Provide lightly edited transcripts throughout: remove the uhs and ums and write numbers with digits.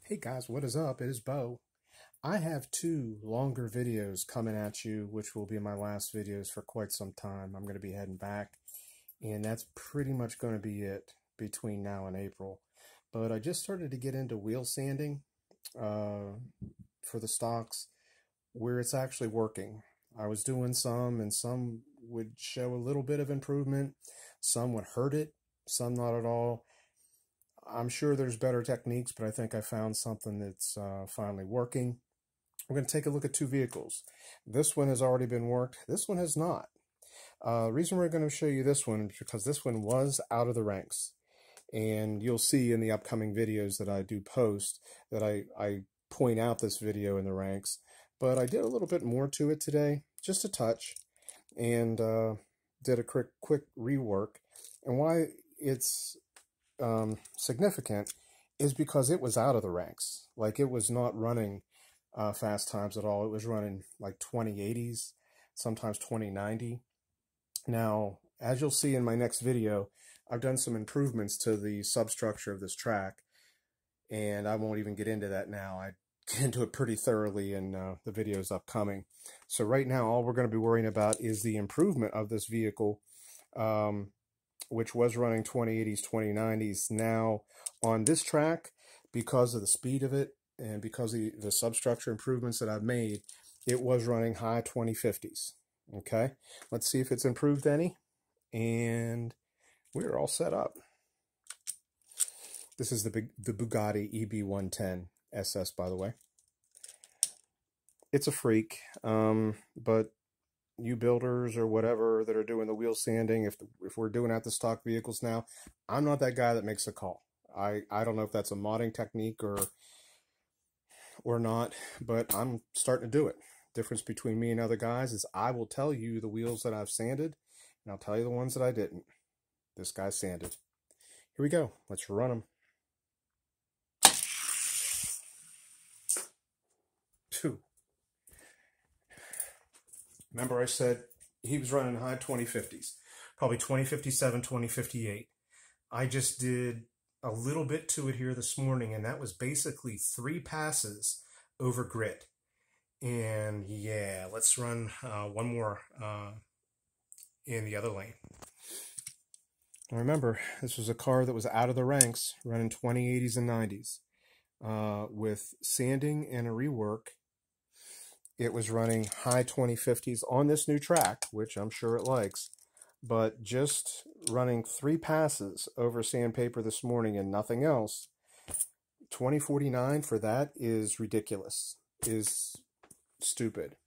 Hey guys, what is up? It is Bo. I have two longer videos coming at you, which will be my last videos for quite some time. I'm going to be heading back, and that's pretty much going to be it between now and April. But I just started to get into wheel sanding for the stocks where it's actually working. I was doing some, and some would show a little bit of improvement. Some would hurt it, some not at all. I'm sure there's better techniques, but I think I found something that's finally working. We're going to take a look at two vehicles. This one has already been worked. This one has not. The reason we're going to show you this one is because this one was out of the ranks. And you'll see in the upcoming videos that I do post that I point out this video in the ranks. But I did a little bit more to it today, just a touch, and did a quick rework. And why it's significant is because it was out of the ranks. Like, it was not running fast times at all. It was running like 2080s, sometimes 2090. Now, as you'll see in my next video, I've done some improvements to the substructure of this track, and I won't even get into that now. I get into it pretty thoroughly in the videos upcoming. So right now, all we're going to be worrying about is the improvement of this vehicle, which was running 2080s, 2090s. Now, on this track, because of the speed of it and because of the substructure improvements that I've made, it was running high 2050s. Okay, let's see if it's improved any, and we're all set up. This is the Bugatti EB110 SS, by the way. It's a freak, but you builders or whatever that are doing the wheel sanding, if we're doing at the stock vehicles now, I'm not that guy that makes a call. I don't know if that's a modding technique or not, but I'm starting to do it. Difference between me and other guys is I will tell you the wheels that I've sanded, and I'll tell you the ones that I didn't. This guy sanded. Here we go. Let's run them. Two. Remember I said he was running high 2050s, probably 2057, 2058. I just did a little bit to it here this morning, and that was basically 3 passes over grit. And yeah, let's run one more in the other lane. And remember, this was a car that was out of the ranks, running 2080s and 90s. With sanding and a rework, it was running high 2050s on this new track, which I'm sure it likes. But just running 3 passes over sandpaper this morning and nothing else, 2049 for that is ridiculous, is stupid.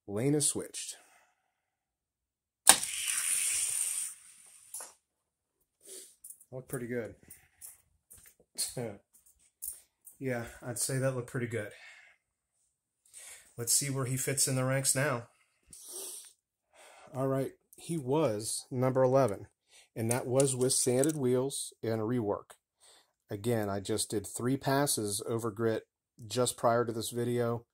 Lane is switched. Look pretty good. Yeah, I'd say that looked pretty good. Let's see where he fits in the ranks now. All right, he was number 11, and that was with sanded wheels and a rework. Again, I just did 3 passes over grit just prior to this video,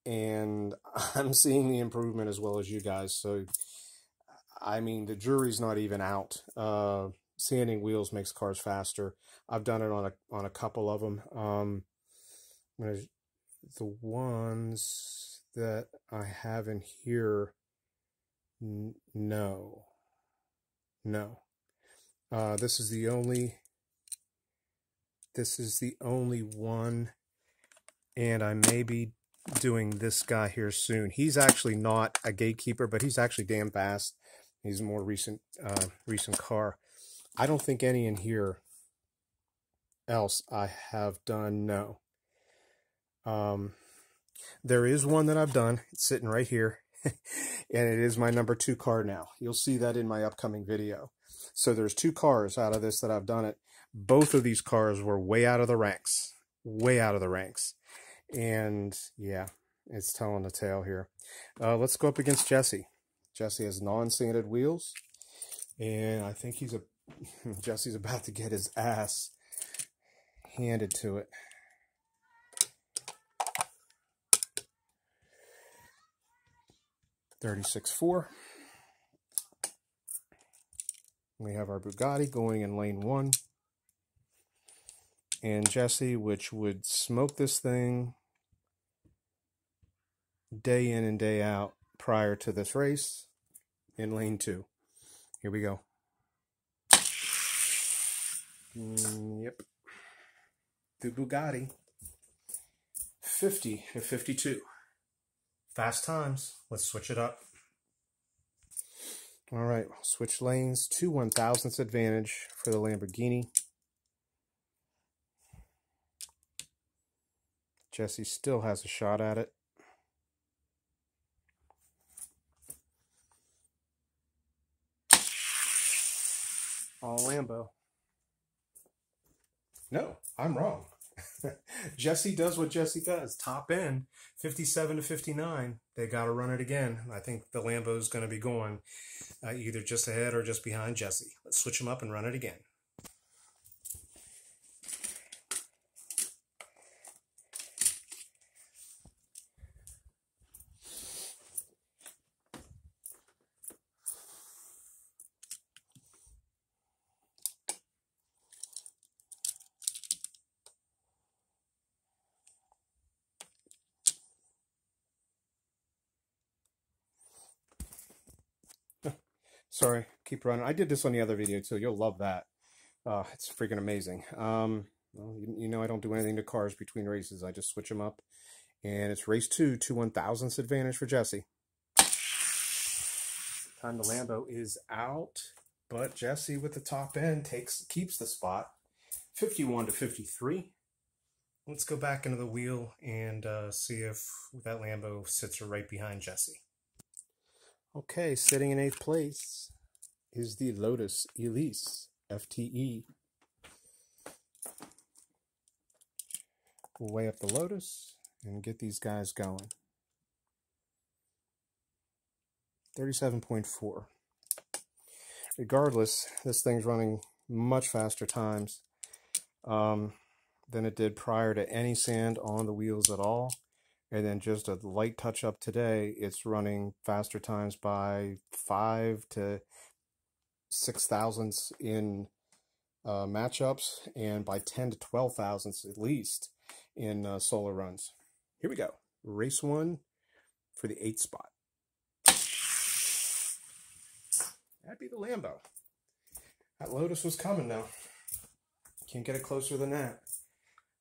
and I'm seeing the improvement as well as you guys. So, I mean, the jury's not even out. Sanding wheels makes cars faster. I've done it on a couple of them. The ones that I have in here, no. This is the only one, and I may be doing this guy here soon. He's actually not a gatekeeper, but he's actually damn fast. He's a more recent car. I don't think any in here else I have done, no. There is one that I've done. It's sitting right here, and it is my number 2 car now. You'll see that in my upcoming video. So there's 2 cars out of this that I've done it. Both of these cars were way out of the ranks. Way out of the ranks. And yeah, it's telling the tale here. Let's go up against Jesse. Jesse has non-sanded wheels, and I think Jesse's about to get his ass handed to it. .36.4. We have our Bugatti going in lane 1. and Jesse, which would smoke this thing day in and day out prior to this race in lane 2. Here we go. Yep. The Bugatti 50 to 52. Fast times. Let's switch it up. All right, switch lanes. 2 1/1000ths advantage for the Lamborghini. Jesse still has a shot at it. All Lambo. No, I'm wrong. Jesse does what Jesse does. Top end, 57 to 59. They got to run it again. I think the Lambo's going to be going either just ahead or just behind Jesse. Let's switch them up and run it again. Sorry, keep running. I did this on the other video too. You'll love that. It's freaking amazing. Well, you know I don't do anything to cars between races. I just switch them up. And it's race 2, 2 1/1000ths advantage for Jesse. Time the Lambo is out, but Jesse with the top end keeps the spot. 51 to 53. Let's go back into the wheel and see if that Lambo sits right behind Jesse. Okay, sitting in 8th place is the Lotus Elise FTE. We'll weigh up the Lotus and get these guys going. 37.4. Regardless, this thing's running much faster times than it did prior to any sand on the wheels at all. And then just a light touch up today, it's running faster times by 5 to 6 thousandths in matchups, and by 10 to 12 thousandths at least in solo runs. Here we go. Race 1 for the 8th spot. That'd be the Lambo. That Lotus was coming now. Can't get it closer than that.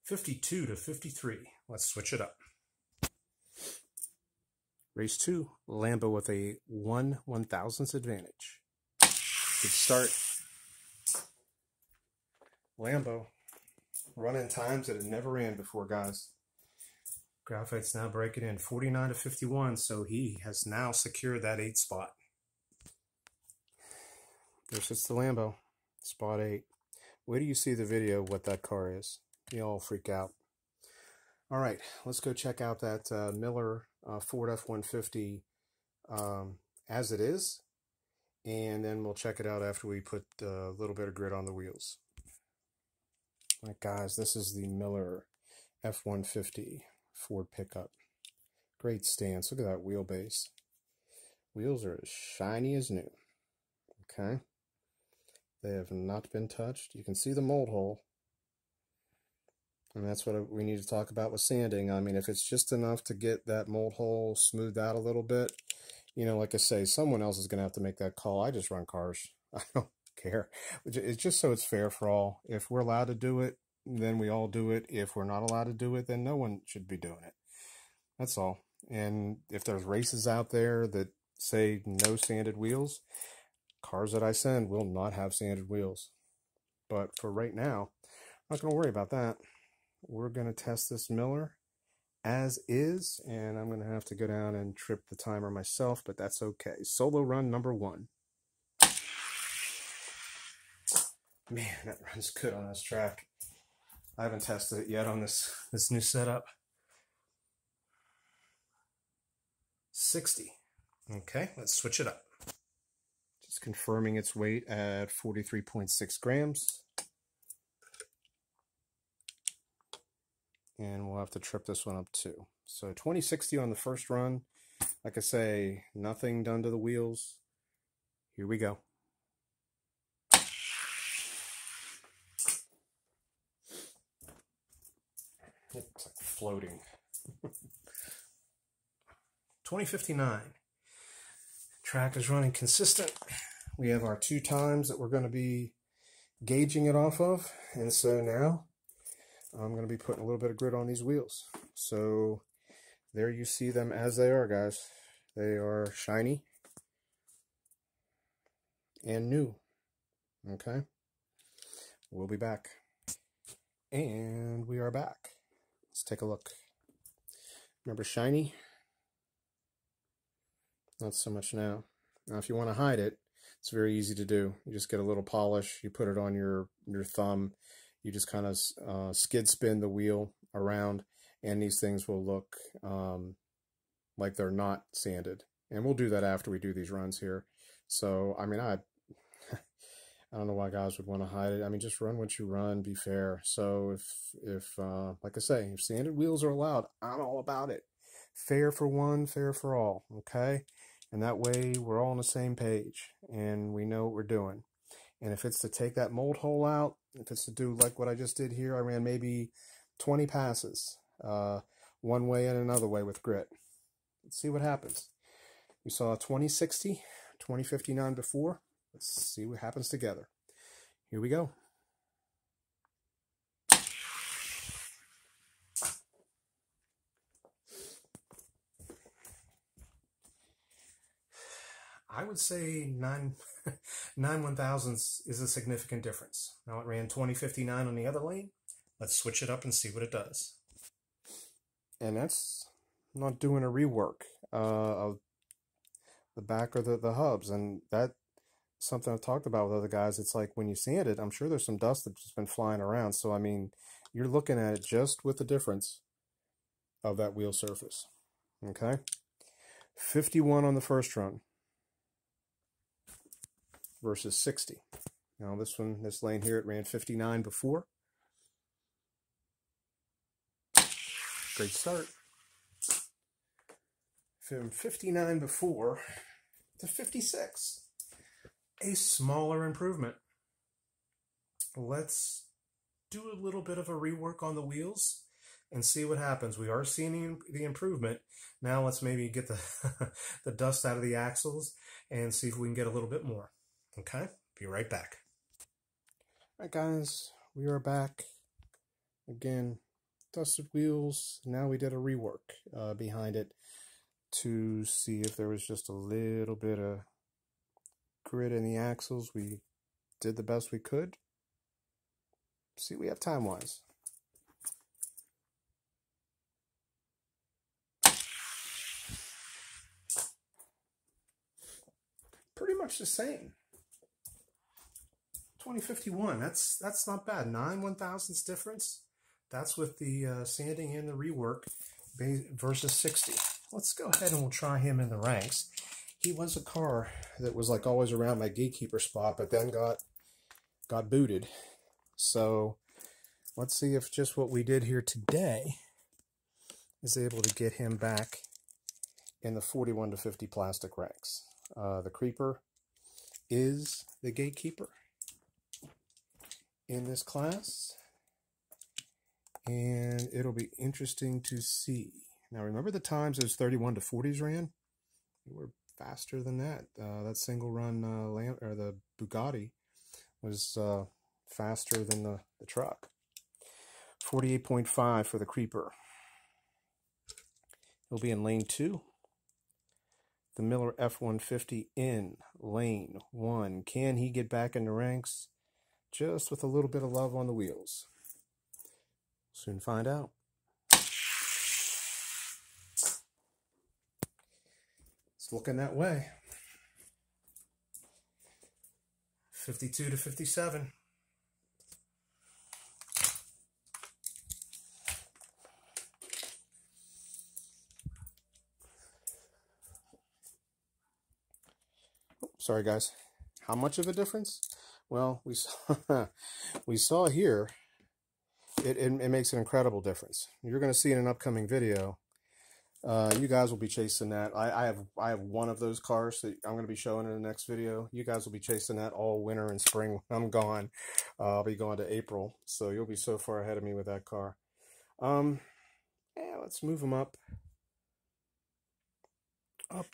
52 to 53. Let's switch it up. Race 2, Lambo with a 1 1/1000ths advantage. Good start. Lambo running times that it never ran before, guys. Graphite's now breaking in 49 to 51, so he has now secured that 8th spot. There sits the Lambo, spot 8. Wait till you see the video what that car is. You'll all freak out. All right, let's go check out that Miller Ford F-150 as it is, and then we'll check it out after we put a little bit of grit on the wheels. All right, guys, this is the Miller F-150 Ford pickup. Great stance. Look at that wheelbase. Wheels are as shiny as new. Okay. They have not been touched. You can see the mold hole. And that's what we need to talk about with sanding. I mean, if it's just enough to get that mold hole smoothed out a little bit, you know, like I say, someone else is going to have to make that call. I just run cars. I don't care. It's just so it's fair for all. If we're allowed to do it, then we all do it. If we're not allowed to do it, then no one should be doing it. That's all. And if there's races out there that say no sanded wheels, cars that I send will not have sanded wheels. But for right now, I'm not going to worry about that. We're going to test this Miller as is, and I'm going to have to go down and trip the timer myself, but that's okay. Solo run number 1. Man, that runs good on this track. I haven't tested it yet on this new setup. 60. Okay, let's switch it up. Just confirming its weight at 43.6 grams. And we'll have to trip this one up too. So 2060 on the first run. Like I say, nothing done to the wheels. Here we go. floating. 2059. Track is running consistent. We have our 2 times that we're going to be gauging it off of. And so now I'm going to be putting a little bit of grit on these wheels. So there you see them as they are, guys. They are shiny and new. Okay. We'll be back. And we are back. Let's take a look. Remember shiny? Not so much now. Now if you want to hide it, it's very easy to do. You just get a little polish, you put it on your thumb, you just kind of skid spin the wheel around, and these things will look like they're not sanded. And we'll do that after we do these runs here. So, I mean, I don't know why guys would want to hide it. I mean, just run what you run, be fair. So if like I say, if sanded wheels are allowed, I'm all about it. Fair for one, fair for all, okay? And that way we're all on the same page and we know what we're doing. And if it's to take that mold hole out, if it's to do like what I just did here, I ran maybe 20 passes, one way and another way with grit. Let's see what happens. We saw a 2060, 2059 before. Let's see what happens together. Here we go. I would say 9 1000s is a significant difference. Now it ran 2059 on the other lane. Let's switch it up and see what it does. And that's not doing a rework of the back or the hubs. And that's something I've talked about with other guys. It's like when you sand it, I'm sure there's some dust that's just been flying around. So, I mean, you're looking at it just with the difference of that wheel surface. Okay? 51 on the first run versus 60. Now this lane here, it ran 59 before. Great start. From 59 before to 56. A smaller improvement. Let's do a little bit of a rework on the wheels and see what happens. We are seeing the improvement. Now let's maybe get the, the dust out of the axles and see if we can get a little bit more. Okay, be right back. All right, guys, we are back. Again, dusted wheels. Now we did a rework behind it to see if there was just a little bit of grit in the axles. We did the best we could. See what we have time-wise. Pretty much the same. 2051, that's not bad. 9 1000ths difference. That's with the sanding and the rework versus 60. Let's go ahead and we'll try him in the ranks. He was a car that was like always around my gatekeeper spot, but then got booted. So let's see if just what we did here today is able to get him back in the 41 to 50 plastic ranks. The creeper is the gatekeeper in this class, and it'll be interesting to see. Now remember the times those 31 to 40s ran? They were faster than that. That single run or the Bugatti was faster than the truck. 48.5 for the creeper. He'll be in lane 2. The Miller F150 in lane 1. Can he get back in the ranks? Just with a little bit of love on the wheels. Soon find out. It's looking that way. 52 to 57. Oh, sorry guys. How much of a difference? Well, we saw here, it makes an incredible difference. You're going to see in an upcoming video. You guys will be chasing that. I have one of those cars that I'm going to be showing in the next video. You guys will be chasing that all winter and spring. I'm gone. I'll be going to April, so you'll be so far ahead of me with that car. And let's move them up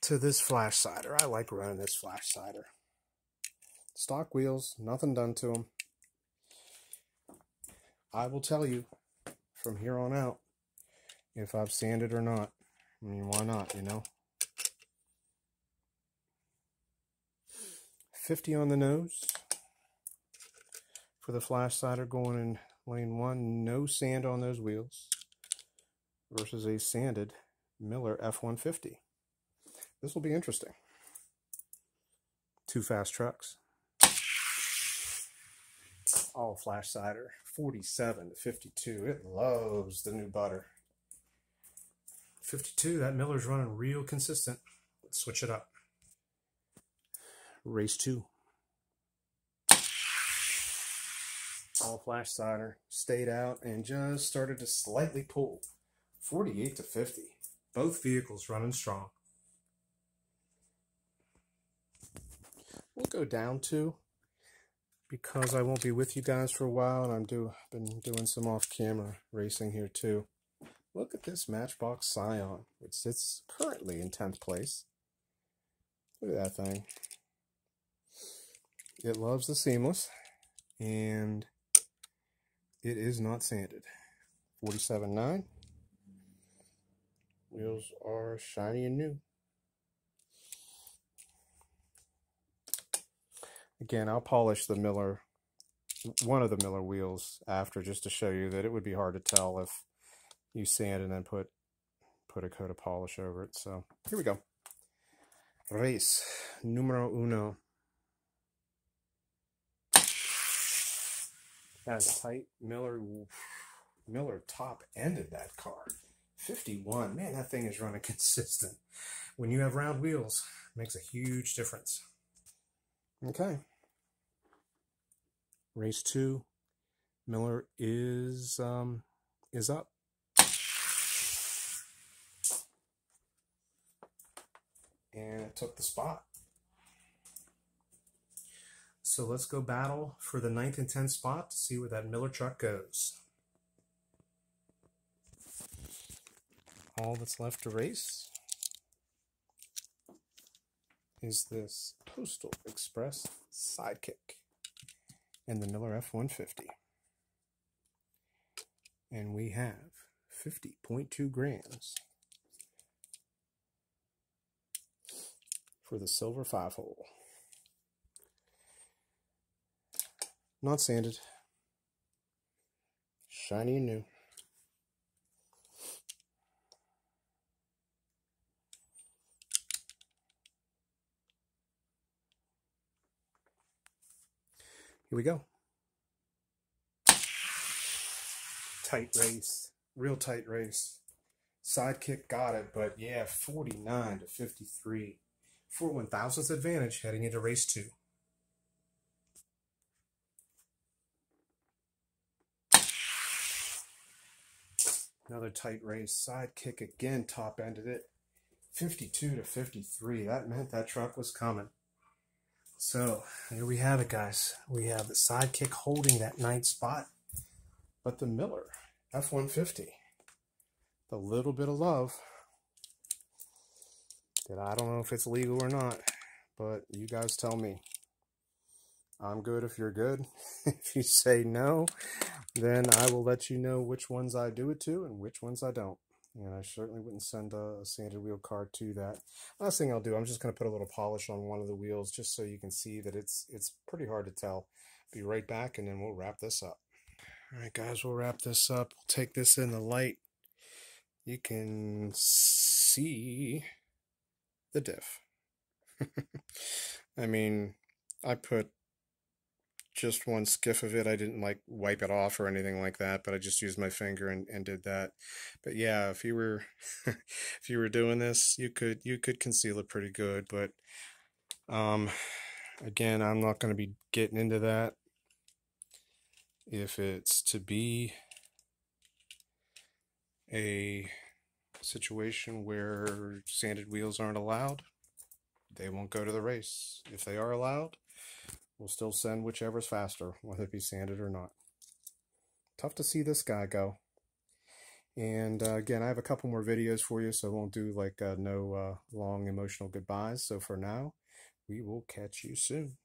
to this flash cider. I like running this flash cider. Stock wheels, nothing done to them. I will tell you from here on out if I've sanded or not. I mean, why not, you know? 50 on the nose for the flash cider going in lane 1. No sand on those wheels versus a sanded Miller F150. This will be interesting. 2 fast trucks. All flash cider. 47 to 52. It loves the new butter. 52, that Miller's running real consistent. Let's switch it up. Race 2. All flash cider. Stayed out and just started to slightly pull. 48 to 50. Both vehicles running strong. We'll go down 2 because I won't be with you guys for a while, and I've been doing some off-camera racing here too. Look at this Matchbox Scion, which sits currently in 10th place. Look at that thing. It loves the seamless, and it is not sanded. 47.9. Wheels are shiny and new. Again, I'll polish the Miller, one of the Miller wheels after, just to show you that it would be hard to tell if you sand and then put a coat of polish over it. So here we go. Race numero 1. That is tight. Miller top ended that car. 51. Man, that thing is running consistent. When you have round wheels, it makes a huge difference. Okay. Race 2. Miller is up. And it took the spot. So let's go battle for the 9th and 10th spot to see where that Miller truck goes. All that's left to race is this Postal Express Sidekick and the Miller F150. And we have 50.2 grams for the silver 5-hole. Not sanded. Shiny and new. Here we go. Tight race. Real tight race. Sidekick got it, but yeah, 49 to 53. 4 1/1000th advantage heading into race 2. Another tight race. Sidekick again top-ended it. 52 to 53. That meant that truck was coming. So, here we have it, guys. We have the Sidekick holding that 9th spot. But the Miller F-150, the little bit of love that I don't know if it's legal or not, but you guys tell me. I'm good if you're good. If you say no, then I will let you know which ones I do it to and which ones I don't. And I certainly wouldn't send a sanded wheel card to that. Last thing I'll do, I'm just going to put a little polish on one of the wheels just so you can see that it's pretty hard to tell. Be right back, and then we'll wrap this up. All right, guys, we'll wrap this up. We'll take this in the light. You can see the diff. I mean, I put just one skiff of it. I didn't like wipe it off or anything like that, but I just used my finger and did that. But yeah, if you were if you were doing this, you could conceal it pretty good. But again, I'm not going to be getting into that. If it's to be a situation where sanded wheels aren't allowed, they won't go to the race. If they are allowed, we'll still send whichever's faster, whether it be sanded or not. Tough to see this guy go. And again, I have a couple more videos for you, so I won't do like no long emotional goodbyes. So for now, we will catch you soon.